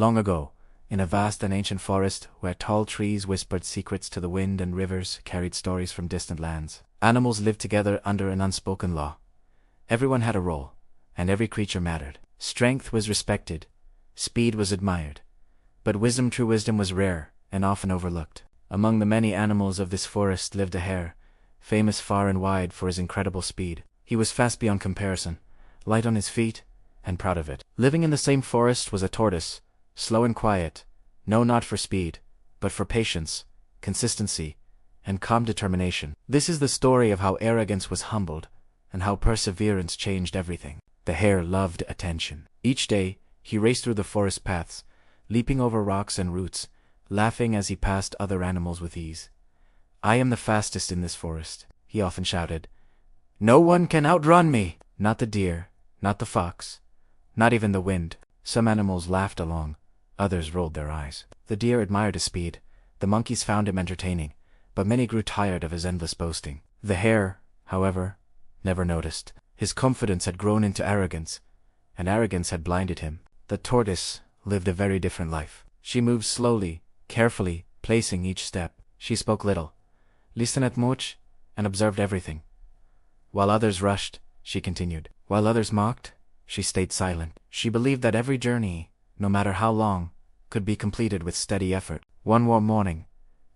Long ago, in a vast and ancient forest where tall trees whispered secrets to the wind and rivers carried stories from distant lands, animals lived together under an unspoken law. Everyone had a role, and every creature mattered. Strength was respected, speed was admired, but true wisdom was rare and often overlooked. Among the many animals of this forest lived a hare, famous far and wide for his incredible speed. He was fast beyond comparison, light on his feet, and proud of it. Living in the same forest was a tortoise, slow and quiet, known not for speed, but for patience, consistency, and calm determination. This is the story of how arrogance was humbled, and how perseverance changed everything. The hare loved attention. Each day, he raced through the forest paths, leaping over rocks and roots, laughing as he passed other animals with ease. "I am the fastest in this forest," he often shouted. "No one can outrun me!" Not the deer, not the fox, not even the wind. Some animals laughed along, others rolled their eyes. The deer admired his speed, the monkeys found him entertaining, but many grew tired of his endless boasting. The hare, however, never noticed. His confidence had grown into arrogance, and arrogance had blinded him. The tortoise lived a very different life. She moved slowly, carefully, placing each step. She spoke little, listened much, and observed everything. While others rushed, she continued. While others mocked, she stayed silent. She believed that every journey, no matter how long, could be completed with steady effort. One warm morning,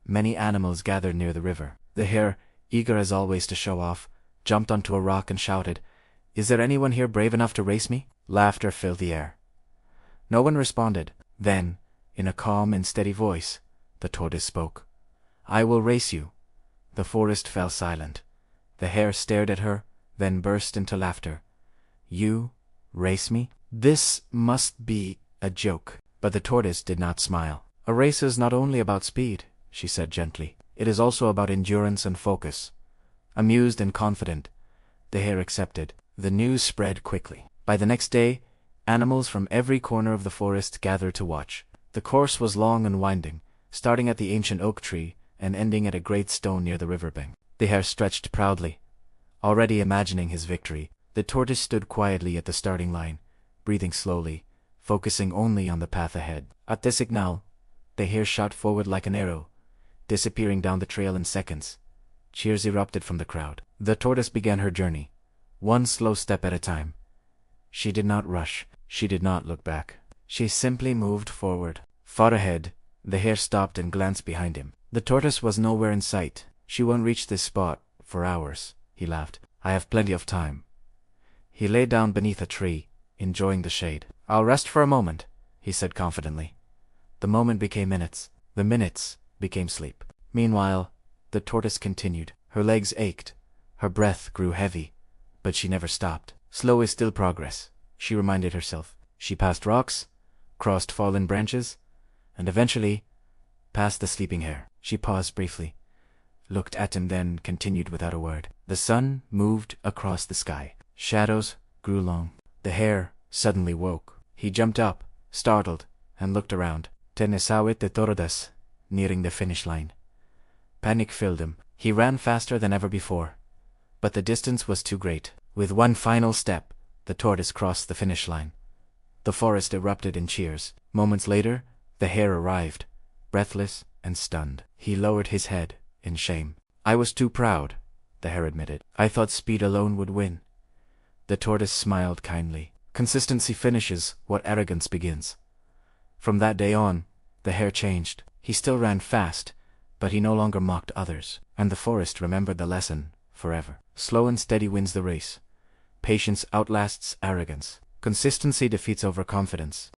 many animals gathered near the river. The hare, eager as always to show off, jumped onto a rock and shouted, "Is there anyone here brave enough to race me?" Laughter filled the air. No one responded. Then, in a calm and steady voice, the tortoise spoke. "I will race you." The forest fell silent. The hare stared at her, then burst into laughter. "You race me? This must be a joke." But the tortoise did not smile. "A race is not only about speed," she said gently. "It is also about endurance and focus." Amused and confident, the hare accepted. The news spread quickly. By the next day, animals from every corner of the forest gathered to watch. The course was long and winding, starting at the ancient oak tree and ending at a great stone near the riverbank. The hare stretched proudly, already imagining his victory. The tortoise stood quietly at the starting line, breathing slowly, focusing only on the path ahead. At the signal, the hare shot forward like an arrow, disappearing down the trail in seconds. Cheers erupted from the crowd. The tortoise began her journey, one slow step at a time. She did not rush. She did not look back. She simply moved forward. Far ahead, the hare stopped and glanced behind him. The tortoise was nowhere in sight. "She won't reach this spot for hours," he laughed. "I have plenty of time." He lay down beneath a tree, enjoying the shade. "I'll rest for a moment," he said confidently. The moment became minutes. The minutes became sleep. Meanwhile, the tortoise continued. Her legs ached. Her breath grew heavy, but she never stopped. Slow is still progress, she reminded herself. She passed rocks, crossed fallen branches, and eventually passed the sleeping hare. She paused briefly, looked at him, then continued without a word. The sun moved across the sky. Shadows grew long. The hare suddenly woke. He jumped up, startled, and looked around. Tenesawit the Tortoise, nearing the finish line. Panic filled him. He ran faster than ever before, but the distance was too great. With one final step, the tortoise crossed the finish line. The forest erupted in cheers. Moments later, the hare arrived, breathless and stunned. He lowered his head in shame. "I was too proud," the hare admitted. "I thought speed alone would win." The tortoise smiled kindly. Consistency finishes what arrogance begins. From that day on, the hare changed. He still ran fast, but he no longer mocked others, and the forest remembered the lesson forever. Slow and steady wins the race. Patience outlasts arrogance. Consistency defeats overconfidence.